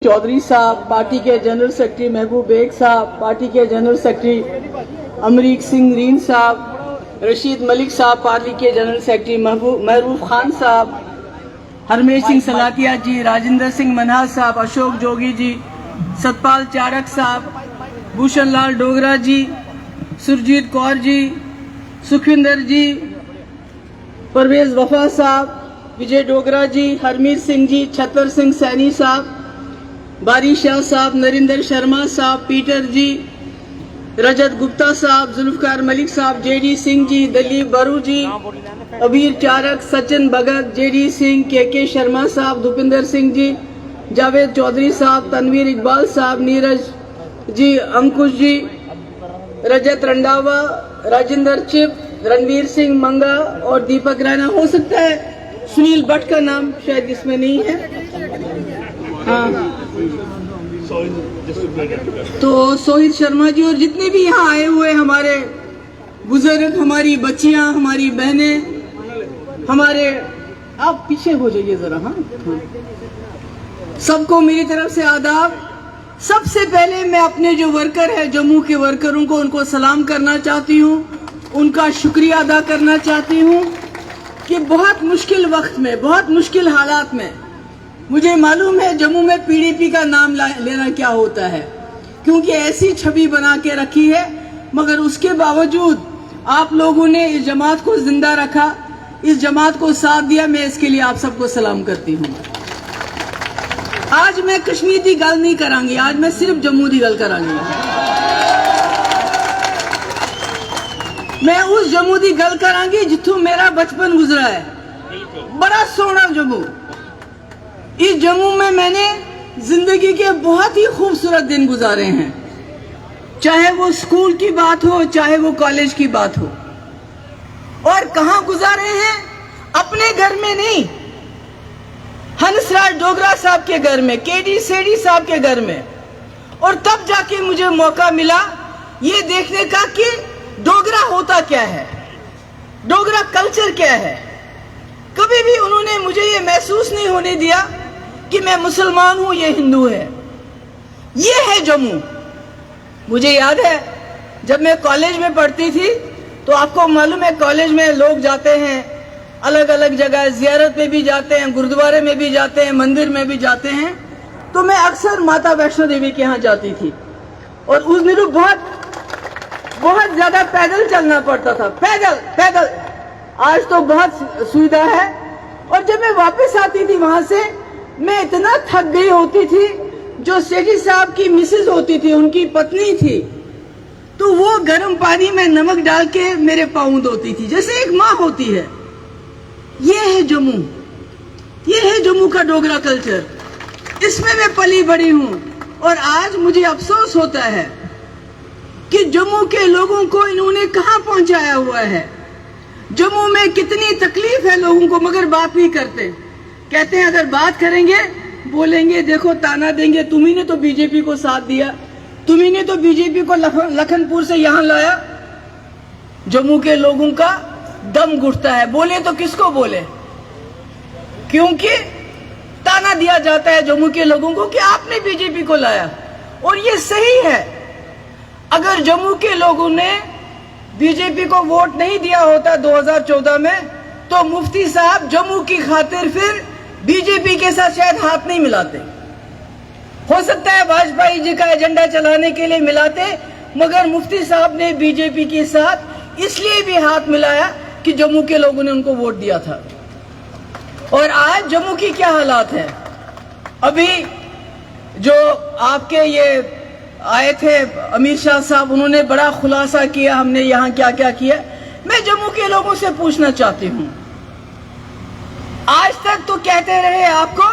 Chaudhary sahab, party के general secretary Mehboob Baig sahab, party के general secretary Amrik Singh Reen sahab, Rashid Malik साहब, पार्टी के जनरल सेक्रेटरी महबूब खान साहब, हरमेश सिंह सलातिया जी, राजेंद्र सिंह मनहास साहब, अशोक जोगी जी, सतपाल चारक साहब, भूषण लाल डोगरा जी, सुरजीत कौर जी, सुखविंदर जी, परवेज वफा साहब, विजय डोगरा जी, हरमीत सिंह जी, छतर सिंह सैनी साहब, बारी शाह साहब, नरिंदर शर्मा साहब, पीटर जी, रजत गुप्ता साहब, जुल्फकार मलिक साहब, जेडी सिंह जी, दलीप बरू जी, अबीर चारक, सचिन भगत, जेडी सिंह, के शर्मा साहब, भूपिंदर सिंह जी, जावेद चौधरी साहब, तनवीर इकबाल साहब, नीरज जी, अंकुश जी, रजत रंडावा, राजेंद्र चिप, रणवीर सिंह मंगा और दीपक राणा। हो सकता है सुनील भट्ट का नाम शायद इसमें नहीं है। हाँ, तो सोहित शर्मा जी और जितने भी यहाँ आए हुए हमारे बुजुर्ग, हमारी बच्चियां, हमारी बहनें, हमारे, आप पीछे हो जाइए जरा। हाँ, सबको मेरी तरफ से आदाब। सबसे पहले मैं अपने जो वर्कर है, जम्मू के वर्करों को, उनको सलाम करना चाहती हूँ, उनका शुक्रिया अदा करना चाहती हूँ कि बहुत मुश्किल वक्त में, बहुत मुश्किल हालात में, मुझे मालूम है जम्मू में पीडीपी का नाम लेना क्या होता है, क्योंकि ऐसी छवि बना के रखी है, मगर उसके बावजूद आप लोगों ने इस जमात को जिंदा रखा, इस जमात को साथ दिया। मैं इसके लिए आप सबको सलाम करती हूँ। आज मैं कश्मीर की गल नहीं करांगी, आज मैं सिर्फ जम्मू की गल करांगी। मैं उस जम्मू की गल करांगी जिथों मेरा बचपन गुजरा है। बड़ा सोहना जम्मू। इस जम्मू में मैंने जिंदगी के बहुत ही खूबसूरत दिन गुजारे हैं, चाहे वो स्कूल की बात हो, चाहे वो कॉलेज की बात हो। और कहां गुजारे हैं? अपने घर में नहीं, हंसराज डोगरा साहब के घर में, केडी सेठी साहब के घर में। और तब जाके मुझे मौका मिला ये देखने का कि डोगरा होता क्या है, डोगरा कल्चर क्या है। कभी भी उन्होंने मुझे ये महसूस नहीं होने दिया कि मैं मुसलमान हूं, ये हिंदू है। ये है जम्मू। मुझे याद है जब मैं कॉलेज में पढ़ती थी, तो आपको मालूम है कॉलेज में लोग जाते हैं अलग अलग जगह, जियारत में भी जाते हैं, गुरुद्वारे में भी जाते हैं, मंदिर में भी जाते हैं। तो मैं अक्सर माता वैष्णो देवी के यहाँ जाती थी और उस दिनों बहुत ज्यादा पैदल चलना पड़ता था, पैदल। आज तो बहुत सुविधा है। और जब मैं वापस आती थी वहां से, मैं इतना थक गई होती थी। जो सेठी साहब की मिसेज होती थी, उनकी पत्नी थी, तो वो गर्म पानी में नमक डाल के मेरे पाँव धोती थी, जैसे एक माँ होती है। ये है जम्मू, ये है जम्मू का डोगरा कल्चर। इसमें मैं पली बड़ी हूँ। और आज मुझे अफसोस होता है कि जम्मू के लोगों को इन्होंने कहाँ पहुंचाया हुआ है। जम्मू में कितनी तकलीफ है लोगों को, मगर बात नहीं करते। कहते हैं अगर बात करेंगे, बोलेंगे, देखो ताना देंगे, तुम्ही ने तो बीजेपी को साथ दिया, तुम्ही ने तो बीजेपी को लखनपुर से यहां लाया। जम्मू के लोगों का दम घुटता है। बोले तो किसको बोले, क्योंकि ताना दिया जाता है जम्मू के लोगों को कि आपने बीजेपी को लाया। और ये सही है। अगर जम्मू के लोगों ने बीजेपी को वोट नहीं दिया होता 2014 में, तो मुफ्ती साहब जम्मू की खातिर फिर बीजेपी के साथ शायद हाथ नहीं मिलाते। हो सकता है वाजपेयी जी का एजेंडा चलाने के लिए मिलाते, मगर मुफ्ती साहब ने बीजेपी के साथ इसलिए भी हाथ मिलाया कि जम्मू के लोगों ने उनको वोट दिया था। और आज जम्मू की क्या हालात है? अभी जो आपके ये आए थे अमित शाह साहब, उन्होंने बड़ा खुलासा किया हमने यहाँ क्या क्या किया। मैं जम्मू के लोगों से पूछना चाहती हूँ, आज तक तो कहते रहे आपको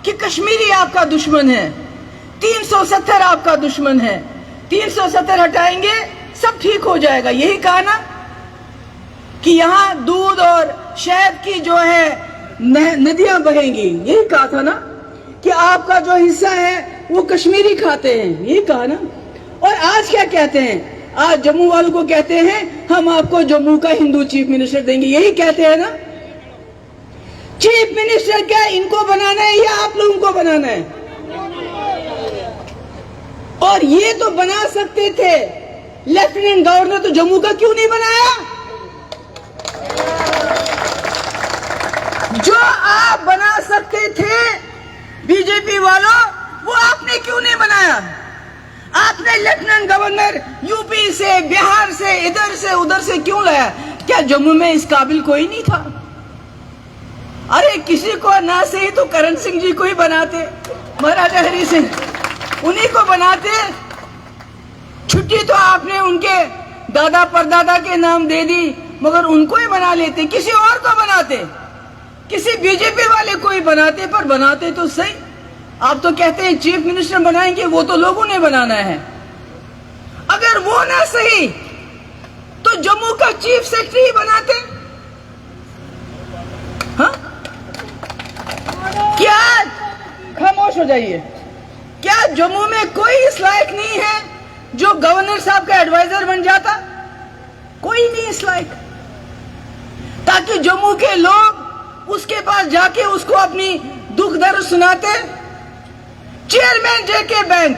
कि कश्मीरी आपका दुश्मन है, 370 आपका दुश्मन है, 370 हटाएंगे सब ठीक हो जाएगा। यही कहा ना कि यहाँ दूध और शहद की जो है नदियां बहेंगी, यही कहा था ना कि आपका जो हिस्सा है वो कश्मीरी खाते हैं, यही कहा ना। और आज क्या कहते हैं? आज जम्मू वालों को कहते हैं हम आपको जम्मू का हिंदू चीफ मिनिस्टर देंगे, यही कहते हैं ना। चीफ मिनिस्टर क्या इनको बनाना है या आप लोगों को बनाना है? और ये तो बना सकते थे, लेफ्टिनेंट गवर्नर तो जम्मू का क्यों नहीं बनाया? जो आप बना सकते थे बीजेपी वालों, वो आपने क्यों नहीं बनाया? आपने लेफ्टिनेंट गवर्नर यूपी से, बिहार से, इधर से उधर से क्यों लाया? क्या जम्मू में इस काबिल कोई नहीं था? अरे किसी को ना सही तो करण सिंह जी को ही बनाते, महाराजा हरि सिंह, उन्हीं को बनाते। छुट्टी तो आपने उनके दादा परदादा के नाम दे दी, मगर उनको ही बना लेते, किसी और को बनाते, किसी बीजेपी वाले को ही बनाते, पर बनाते तो सही। आप तो कहते हैं चीफ मिनिस्टर बनाएंगे, वो तो लोगों ने बनाना है। अगर वो ना सही तो जम्मू का चीफ सेक्रेटरी बनाते। हाँ, क्या, खामोश हो जाइए, क्या जम्मू में कोई इस लायक नहीं है जो गवर्नर साहब का एडवाइजर बन जाता? कोई नहीं इस लायक, ताकि जम्मू के लोग उसके पास जाके उसको अपनी दुख दर्द सुनाते। चेयरमैन जेके बैंक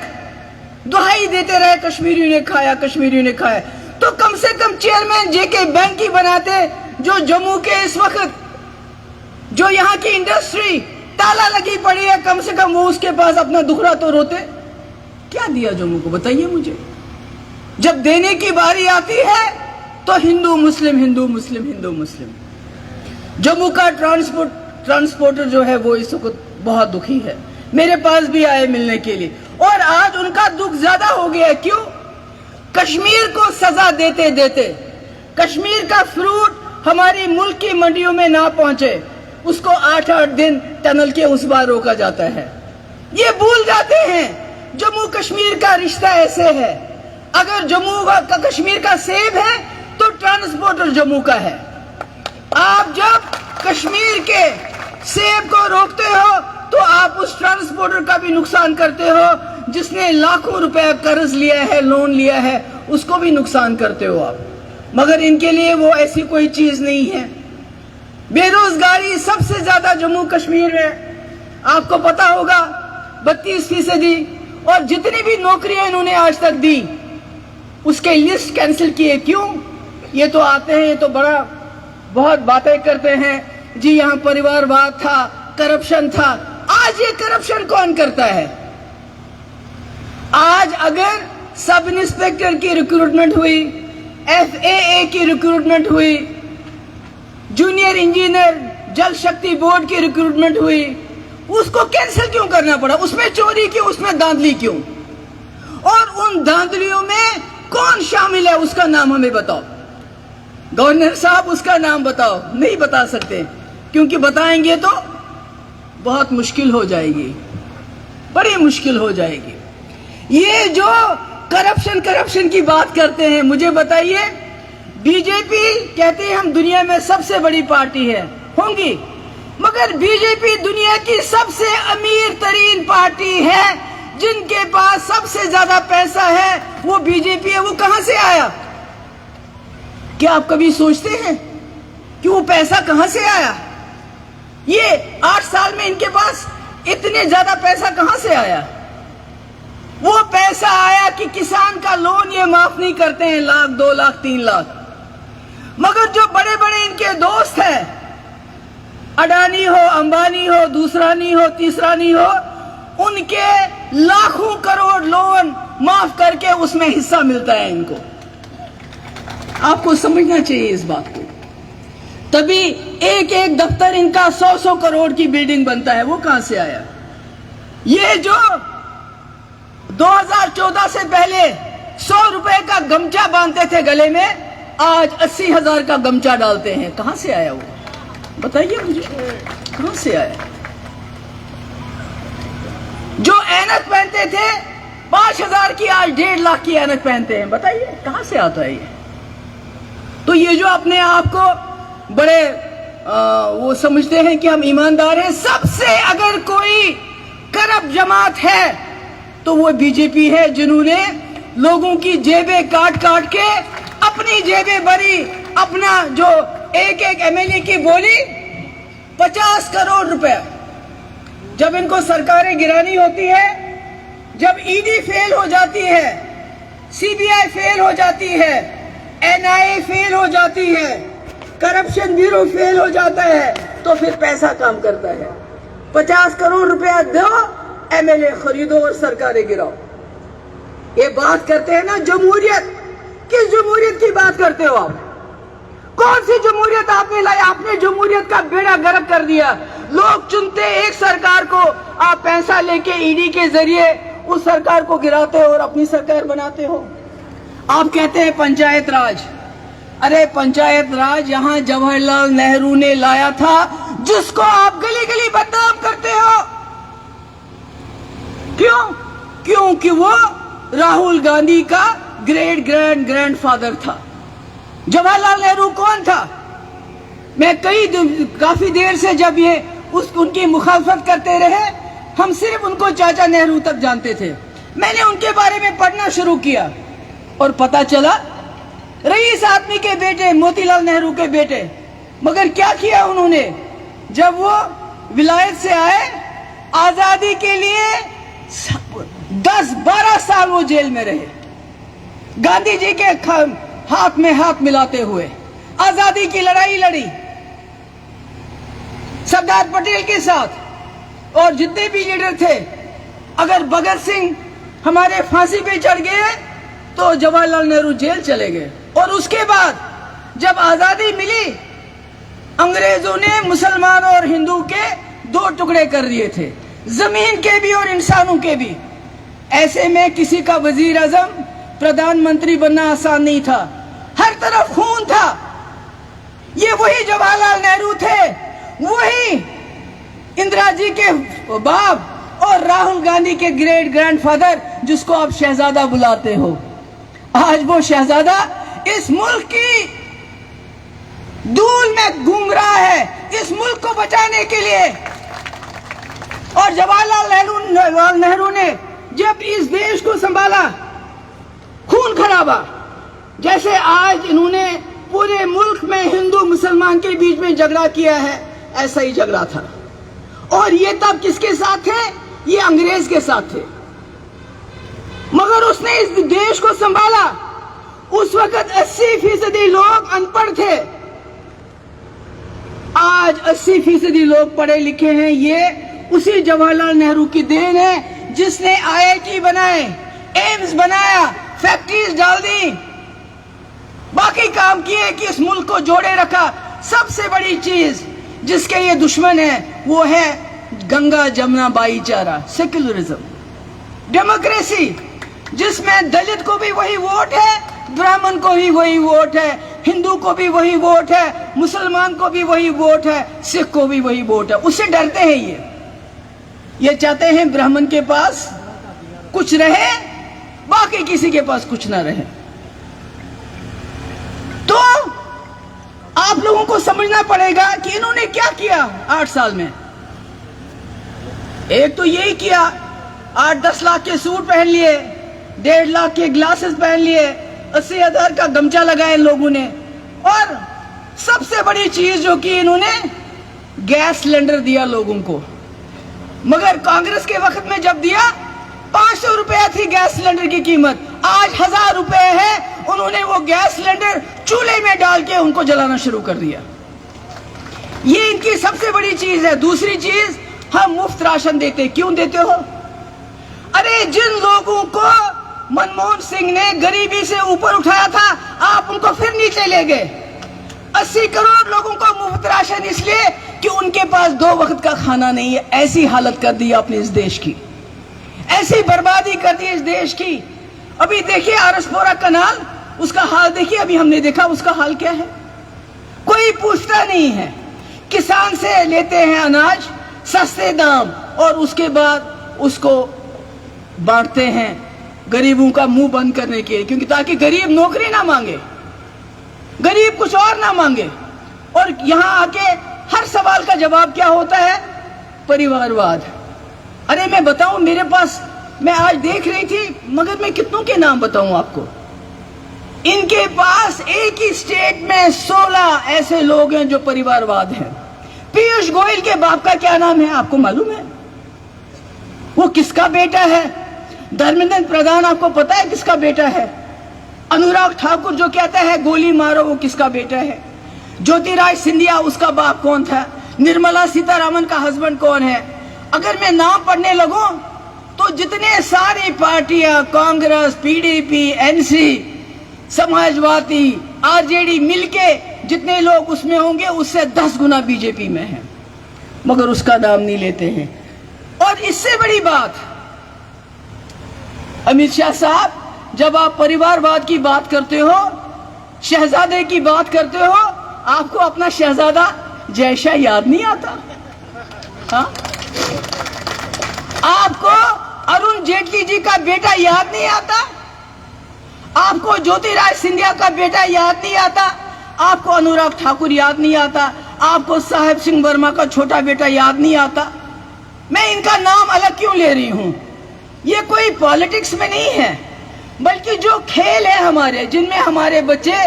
दुहाई देते रहे, कश्मीरियों ने खाया, कश्मीरियों ने खाया, तो कम से कम चेयरमैन जेके बैंक ही बनाते, जो जम्मू के इस वक्त जो यहाँ की इंडस्ट्री ताला लगी पड़ी है, कम से कम वो उसके पास अपना दुखड़ा तो रोते। क्या दिया जम्मू को, बताइए मुझे। जब देने की बारी आती है तो हिंदू मुस्लिम, हिंदू मुस्लिम, हिंदू मुस्लिम। जम्मू का ट्रांसपोर्टर जो है वो इस वक्त बहुत दुखी है, मेरे पास भी आए मिलने के लिए, और आज उनका दुख ज्यादा हो गया। क्यों? कश्मीर को सजा देते देते कश्मीर का फ्रूट हमारी मुल्क की मंडियों में ना पहुंचे, उसको 8-8 दिन टनल के उस बार रोका जाता है। ये भूल जाते हैं जम्मू कश्मीर का रिश्ता ऐसे है। अगर जम्मू का कश्मीर का सेब है तो ट्रांसपोर्टर जम्मू का है। आप जब कश्मीर के सेब को रोकते हो तो आप उस ट्रांसपोर्टर का भी नुकसान करते हो, जिसने लाखों रुपए कर्ज लिया है, लोन लिया है, उसको भी नुकसान करते हो आप। मगर इनके लिए वो ऐसी कोई चीज नहीं है। बेरोजगारी सबसे ज्यादा जम्मू कश्मीर में, आपको पता होगा 32%, और जितनी भी नौकरियां इन्होंने आज तक दी उसके लिस्ट कैंसिल किए। क्यों? ये तो आते हैं, ये तो बहुत बातें करते हैं जी, यहाँ परिवारवाद था, करप्शन था। आज ये करप्शन कौन करता है? आज अगर सब इंस्पेक्टर की रिक्रूटमेंट हुई, FAA की रिक्रूटमेंट हुई, जूनियर इंजीनियर जल शक्ति बोर्ड की रिक्रूटमेंट हुई, उसको कैंसिल क्यों करना पड़ा? उसमें चोरी क्यों, उसमें धांधली क्यों? और उन धांधलियों में कौन शामिल है, उसका नाम हमें बताओ। गवर्नर साहब, उसका नाम बताओ। नहीं बता सकते, क्योंकि बताएंगे तो बहुत मुश्किल हो जाएगी, बड़ी मुश्किल हो जाएगी। ये जो करप्शन की बात करते हैं, मुझे बताइए, बीजेपी कहती है हम दुनिया में सबसे बड़ी पार्टी है, होंगी, मगर बीजेपी दुनिया की सबसे अमीर तरीन पार्टी है, जिनके पास सबसे ज्यादा पैसा है वो बीजेपी है। वो कहां से आया? क्या आप कभी सोचते हैं कि वो पैसा कहां से आया? ये 8 साल में इनके पास इतने ज्यादा पैसा कहां से आया? वो पैसा आया कि किसान का लोन ये माफ नहीं करते हैं, 1 लाख, 2 लाख, 3 लाख। मगर जो बड़े बड़े इनके दोस्त हैं, अडानी हो, अंबानी हो, दूसरा नहीं हो, तीसरा नहीं हो, उनके लाखों करोड़ लोन माफ करके उसमें हिस्सा मिलता है इनको। आपको समझना चाहिए इस बात को। तभी एक एक दफ्तर इनका 100-100 करोड़ की बिल्डिंग बनता है। वो कहां से आया? ये जो 2014 से पहले 100 रुपए का गमछा बांधते थे गले में, आज 80,000 का गमछा डालते हैं। कहां से आया वो? बताइए मुझे, कहां से आया? जो ऐनक पहनते थे 5,000 की, आज 1.5 लाख की ऐनक पहनते हैं। बताइए कहां से आता है ये? तो ये जो अपने आप को बड़े वो समझते हैं कि हम ईमानदार हैं, सबसे अगर कोई करप्ट जमात है तो वो बीजेपी है, जिन्होंने लोगों की जेबें काट काट के अपनी जेबें भरी। अपना जो एक MLA की बोली 50 करोड़ रुपए। जब इनको सरकारें गिरानी होती है, जब ईडी फेल हो जाती है, सीबीआई फेल हो जाती है, एनआईए फेल हो जाती है, करप्शन ब्यूरो फेल हो जाता है, तो फिर पैसा काम करता है। 50 करोड़ रुपया दो, एमएलए खरीदो और सरकारें गिराओ। ये बात करते हैं ना जमहूरियत, किस जमहूरियत की बात करते हो आप? कौन सी जमहूरियत आपने लाई? आपने जमहूरियत का बेड़ा गर्क कर दिया। लोग चुनते एक सरकार को, आप पैसा लेके ईडी के जरिए उस सरकार को गिराते हो और अपनी सरकार बनाते हो। आप कहते हैं पंचायत राज। अरे पंचायत राज यहां जवाहरलाल नेहरू ने लाया था, जिसको आप गली गली बदनाम करते हो। क्यों? क्योंकि वो राहुल गांधी का ग्रेट ग्रैंडफादर था। जवाहरलाल नेहरू कौन था? मैं काफी देर से जब ये उनकी मुखालफत करते रहे, हम सिर्फ उनको चाचा नेहरू तक जानते थे। मैंने उनके बारे में पढ़ना शुरू किया और पता चला रईस आदमी के बेटे, मोतीलाल नेहरू के बेटे। मगर क्या किया उन्होंने? जब वो विलायत से आए, आजादी के लिए 10-12 साल वो जेल में रहे, गांधी जी के हाथ में हाथ मिलाते हुए आजादी की लड़ाई लड़ी सरदार पटेल के साथ। और जितने भी लीडर थे, अगर भगत सिंह हमारे फांसी पे चढ़ गए तो जवाहरलाल नेहरू जेल चले गए। और उसके बाद जब आजादी मिली, अंग्रेजों ने मुसलमान और हिंदू के 2 टुकड़े कर दिए थे, जमीन के भी और इंसानों के भी। ऐसे में किसी का वजीर आजम, प्रधानमंत्री बनना आसान नहीं था, हर तरफ खून था। ये वही जवाहरलाल नेहरू थे, वही इंदिरा जी के बाप और राहुल गांधी के ग्रेट ग्रैंडफादर, जिसको आप शहजादा बुलाते हो। आज वो शहजादा इस मुल्क की धूल में घूम रहा है, इस मुल्क को बचाने के लिए। और जवाहरलाल नेहरू ने जब इस देश को संभाला, खून खराबा, जैसे आज इन्होंने पूरे मुल्क में हिंदू मुसलमान के बीच में झगड़ा किया है, ऐसा ही झगड़ा था। और ये तब किसके साथ थे? ये अंग्रेज के साथ थे। मगर उसने इस देश को संभाला। उस वक्त 80% लोग अनपढ़ थे, आज 80% लोग पढ़े लिखे हैं। ये उसी जवाहरलाल नेहरू की देन है, जिसने IIT बनाए, एम्स बनाया, फैक्ट्रीज डाल दी, बाकी काम किए कि इस मुल्क को जोड़े रखा। सबसे बड़ी चीज जिसके ये दुश्मन है वो है गंगा जमुना भाईचारा, सेक्युलरिज्म, डेमोक्रेसी, जिसमें दलित को भी वही वोट है, ब्राह्मण को भी वही वोट है, हिंदू को भी वही वोट है, मुसलमान को भी वही वोट है, सिख को भी वही वोट है। उससे डरते हैं ये चाहते हैं ब्राह्मण के पास कुछ रहे, बाकी किसी के पास कुछ ना रहे। तो आप लोगों को समझना पड़ेगा कि इन्होंने क्या किया 8 साल में। एक तो यही किया, 8-10 लाख के सूट पहन लिए, 1.5 लाख के ग्लासेस पहन लिए, 80,000 का गमछा लगाया इन लोगों ने। और सबसे बड़ी चीज जो की इन्होंने गैस सिलेंडर दिया लोगों को। मगर कांग्रेस के वक्त में जब दिया 500 रुपया थी गैस सिलेंडर की कीमत, आज 1000 रुपए है। उन्होंने वो गैस सिलेंडर चूल्हे में डाल के उनको जलाना शुरू कर दिया। ये इनकी सबसे बड़ी चीज है। दूसरी चीज, हम मुफ्त राशन देते। क्यों देते हो? अरे जिन लोगों को मनमोहन सिंह ने गरीबी से ऊपर उठाया था, आप उनको फिर नीचे ले गए। 80 करोड़ लोगों को मुफ्त राशन इसलिए कि उनके पास 2 वक्त का खाना नहीं है। ऐसी हालत कर दी आपने इस देश की, ऐसी बर्बादी कर दी इस देश की। अभी देखिए आरसपुरा कनाल, उसका हाल देखिए, अभी हमने देखा उसका हाल क्या है। कोई पूछता नहीं है। किसान से लेते हैं अनाज सस्ते दाम और उसके बाद उसको बांटते हैं गरीबों का मुंह बंद करने के लिए, क्योंकि ताकि गरीब नौकरी ना मांगे, गरीब कुछ और ना मांगे। और यहां आके हर सवाल का जवाब क्या होता है? परिवारवाद। अरे मैं बताऊं, मेरे पास, मैं आज देख रही थी, मगर मैं कितनों के नाम बताऊं आपको। इनके पास एक ही स्टेट में 16 ऐसे लोग हैं जो परिवारवाद हैं। पीयूष गोयल के बाप का क्या नाम है आपको मालूम है? वो किसका बेटा है? धर्मेंद्र प्रधान आपको पता है किसका बेटा है? अनुराग ठाकुर जो कहता है गोली मारो, वो किसका बेटा है? ज्योतिराज सिंधिया, उसका बाप कौन था? निर्मला सीतारामन का हस्बैंड कौन है? अगर मैं नाम पढ़ने लगूं तो जितने सारी पार्टियां, Congress, PDP, NC, Samajwadi, RJD मिलके जितने लोग उसमें होंगे उससे 10 गुना बीजेपी में है, मगर उसका नाम नहीं लेते हैं। और इससे बड़ी बात, अमित शाह साहब, जब आप परिवारवाद की बात करते हो, शहजादे की बात करते हो, आपको अपना शहजादा जयशाह याद नहीं आता? हाँ? आपको अरुण जेटली जी का बेटा याद नहीं आता? आपको ज्योतिराज सिंधिया का बेटा याद नहीं आता? आपको अनुराग ठाकुर याद नहीं आता? आपको साहेब सिंह वर्मा का छोटा बेटा याद नहीं आता? मैं इनका नाम अलग क्यों ले रही हूं? ये कोई पॉलिटिक्स में नहीं है, बल्कि जो खेल है हमारे, जिनमें हमारे बच्चे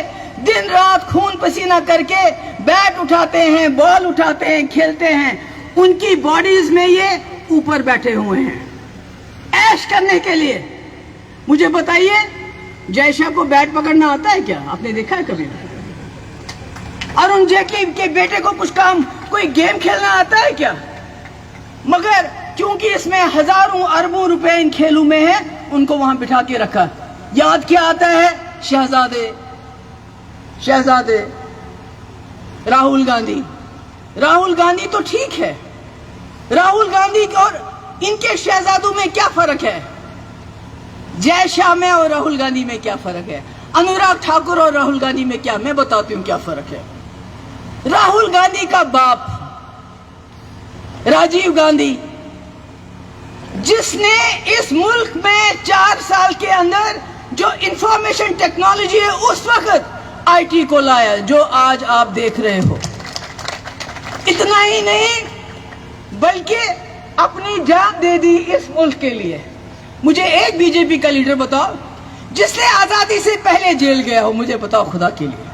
दिन रात खून पसीना करके बैट उठाते हैं, बॉल उठाते हैं, खेलते हैं, उनकी बॉडीज में ये ऊपर बैठे हुए हैं ऐश करने के लिए। मुझे बताइए, जयशाह को बैट पकड़ना आता है क्या? आपने देखा है कभी? अरुण जेटली के बेटे को कुछ काम, कोई गेम खेलना आता है क्या? मगर क्योंकि इसमें हजारों अरबों रुपए इन खेलों में है, उनको वहां बिठा के रखा। याद क्या आता है? शहजादे, शहजादे। राहुल गांधी, राहुल गांधी तो ठीक है, राहुल गांधी और इनके शहजादों में क्या फर्क है? जय शाह में और राहुल गांधी में क्या फर्क है? अनुराग ठाकुर और राहुल गांधी में क्या, मैं बताती हूं क्या फर्क है। राहुल गांधी का बाप राजीव गांधी, जिसने इस मुल्क में 4 साल के अंदर जो इंफॉर्मेशन टेक्नोलॉजी है उस वक्त आईटी को लाया, जो आज आप देख रहे हो। इतना ही नहीं, बल्कि अपनी जान दे दी इस मुल्क के लिए। मुझे एक बीजेपी का लीडर बताओ जिसने आजादी से पहले जेल गया हो, मुझे बताओ खुदा के लिए।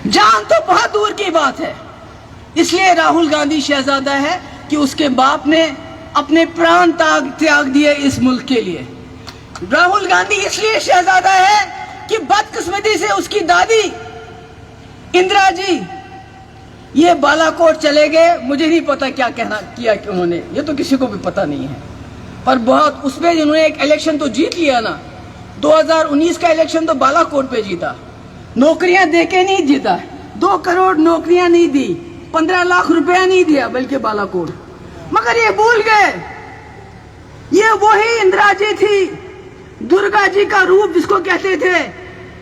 जान तो बहुत दूर की बात है। इसलिए राहुल गांधी शहजादा है कि उसके बाप ने अपने प्राण त्याग दिए इस मुल्क के लिए। राहुल गांधी इसलिए शहजादा है कि बदकिस्मती से उसकी दादी इंदिरा जी ये बालाकोट चले गए। मुझे नहीं पता क्या कहना किया कि उन्होंने, ये तो किसी को भी पता नहीं है, पर बहुत उसमें उन्होंने एक इलेक्शन तो जीत लिया ना। 2019 का इलेक्शन तो बालाकोट पे जीता, नौकरियां देके नहीं जीता। 2 करोड़ नौकरियां नहीं दी, 15 लाख रुपया नहीं दिया, बल्कि बालाकोट। मगर ये भूल गए, ये वही इंदिरा जी थी, दुर्गा जी का रूप जिसको कहते थे,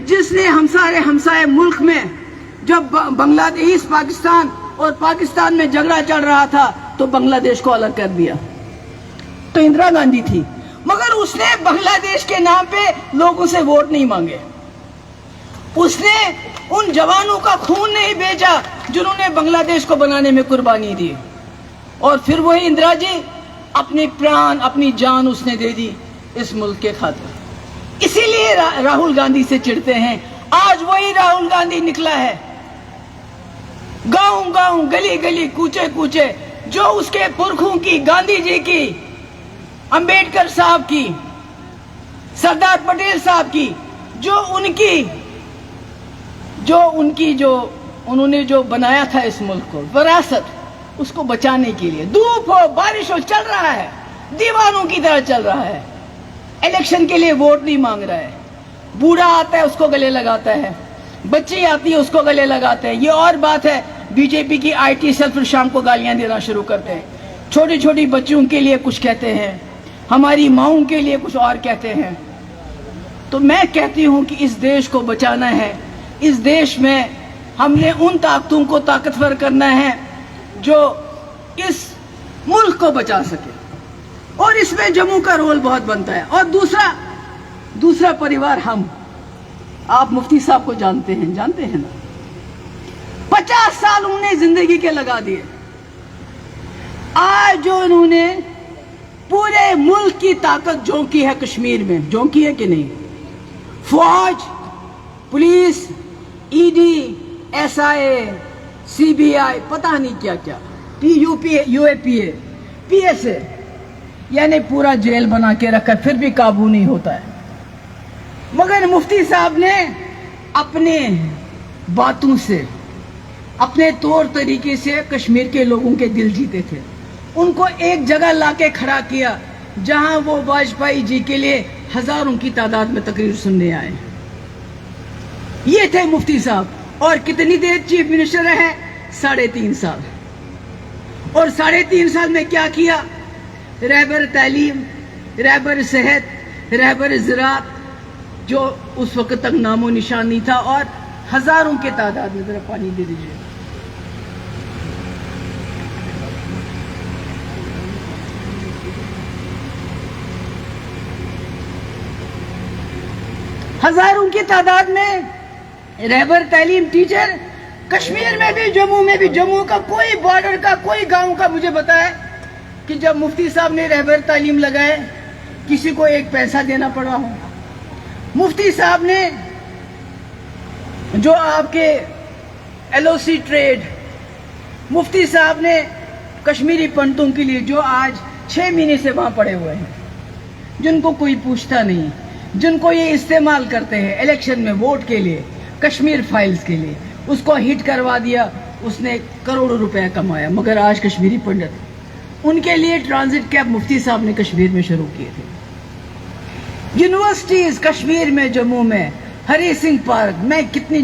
जिसने हमसाए मुल्क में जब बांग्लादेश, पाकिस्तान और पाकिस्तान में झगड़ा चल रहा था तो बांग्लादेश को अलग कर दिया, तो इंदिरा गांधी थी। मगर उसने बांग्लादेश के नाम पे लोगों से वोट नहीं मांगे, उसने उन जवानों का खून नहीं भेजा जिन्होंने बांग्लादेश को बनाने में कुर्बानी दी। और फिर वही इंदिरा जी अपने प्राण, अपनी जान उसने दे दी इस मुल्क के खातिर। इसीलिए राहुल गांधी से चिढ़ते हैं। आज वही राहुल गांधी निकला है, गांव गांव, गली गली, कूचे कूचे, जो उसके पुरखों की, गांधी जी की, अंबेडकर साहब की, सरदार पटेल साहब की, जो उन्होंने जो बनाया था इस मुल्क को, विरासत, उसको बचाने के लिए धूप हो बारिश हो चल रहा है, दीवानों की तरह चल रहा है। इलेक्शन के लिए वोट नहीं मांग रहा है। बूढ़ा आता है उसको गले लगाता है, बच्ची आती है उसको गले लगाते हैं। ये और बात है, बीजेपी की आईटी सेल फिर शाम को गालियां देना शुरू करते हैं। छोटी छोटी बच्चियों के लिए कुछ कहते हैं, हमारी माओं के लिए कुछ और कहते हैं। तो मैं कहती हूं कि इस देश को बचाना है। इस देश में हमने उन ताकतों को ताकतवर करना है जो इस मुल्क को बचा सके, और इसमें जम्मू का रोल बहुत बनता है। और दूसरा परिवार हम, आप मुफ्ती साहब को जानते हैं ना, 50 साल उन्होंने जिंदगी के लगा दिए। आज जो उन्होंने पूरे मुल्क की ताकत झोंकी है, कश्मीर में झोंकी है कि नहीं? फौज, पुलिस, ईडी, एसआईए, सीबीआई, पता नहीं क्या क्या, यूएपीए, पीएसए, यानी पूरा जेल बना के रखा, फिर भी काबू नहीं होता है। मगर मुफ्ती साहब ने अपने बातों से, अपने तौर तरीके से कश्मीर के लोगों के दिल जीते थे। उनको एक जगह लाके खड़ा किया जहां वो वाजपेयी जी के लिए हजारों की तादाद में तकरीर सुनने आए। ये थे मुफ्ती साहब। और कितनी देर चीफ मिनिस्टर रहे? 3.5 साल। और 3.5 साल में क्या किया? रहबर तालीम, रहबर सेहत, रहबर ज़राअत, जो उस वक्त तक नामो निशान नहीं था, और हजारों के तादाद में। जरा पानी दे दीजिए। हजारों की तादाद में रहबर तालीम टीचर, कश्मीर में भी, जम्मू में भी। जम्मू का कोई बॉर्डर का कोई गांव का मुझे बताए कि जब मुफ्ती साहब ने रहबर तालीम लगाए किसी को एक पैसा देना पड़ा हो। मुफ्ती साहब ने जो आपके LOC ट्रेड, मुफ्ती साहब ने कश्मीरी पंडितों के लिए जो आज 6 महीने से वहां पड़े हुए हैं, जिनको कोई पूछता नहीं, जिनको ये इस्तेमाल करते हैं इलेक्शन में वोट के लिए, कश्मीर फाइल्स के लिए, उसको हिट करवा दिया। उसने करोड़ों रुपए कमाया। मगर आज कश्मीरी पंडित, उनके लिए ट्रांजिट कैंप मुफ्ती साहब ने कश्मीर में शुरू किए थे। यूनिवर्सिटीज कश्मीर में, जम्मू में, हरी सिंह पार्क, मैं कितनी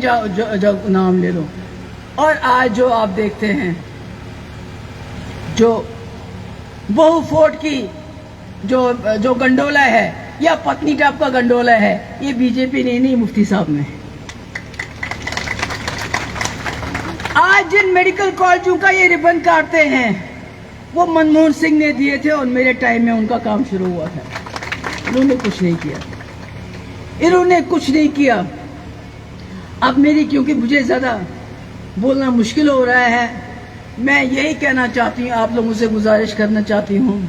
नाम ले लूं। और आज जो आप देखते हैं, जो बहु फोर्ट की जो गंडोला है या पत्नी टाप का गंडोला है, ये बीजेपी ने नहीं, मुफ्ती साहब ने। आज जिन मेडिकल कॉलेजों का ये रिबन काटते हैं, वो मनमोहन सिंह ने दिए थे और मेरे टाइम में उनका काम शुरू हुआ था। इन्होंने कुछ नहीं किया, इन्होंने कुछ नहीं किया। अब मेरी, क्योंकि मुझे ज्यादा बोलना मुश्किल हो रहा है, मैं यही कहना चाहती हूँ, आप लोगों से गुजारिश करना चाहती हूँ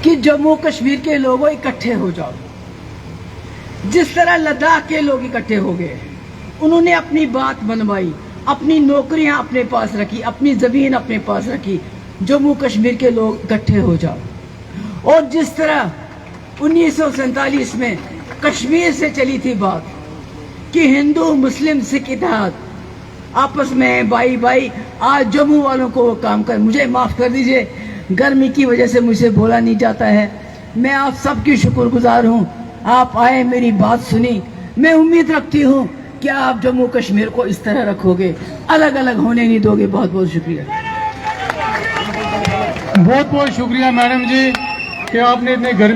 कि जम्मू कश्मीर के लोगों इकट्ठे हो जाओ। जिस तरह लद्दाख के लोग इकट्ठे हो गए, उन्होंने अपनी बात मनवाई, अपनी नौकरियां अपने पास रखी, अपनी जमीन अपने पास रखी। जम्मू कश्मीर के लोग इकट्ठे हो जाओ। और जिस तरह 1947 में कश्मीर से चली थी बात कि हिंदू मुस्लिम सिख इत्तेहाद आपस में भाई भाई, आज जम्मू वालों को वो काम कर, मुझे माफ कर दीजिए, गर्मी की वजह से मुझे बोला नहीं जाता है। मैं आप सबकी शुक्रगुजार हूँ, आप आए, मेरी बात सुनी। मैं उम्मीद रखती हूँ कि आप जम्मू कश्मीर को इस तरह रखोगे, अलग अलग होने नहीं दोगे। बहुत बहुत शुक्रिया। बहुत बहुत शुक्रिया मैडम जी कि आपने इतने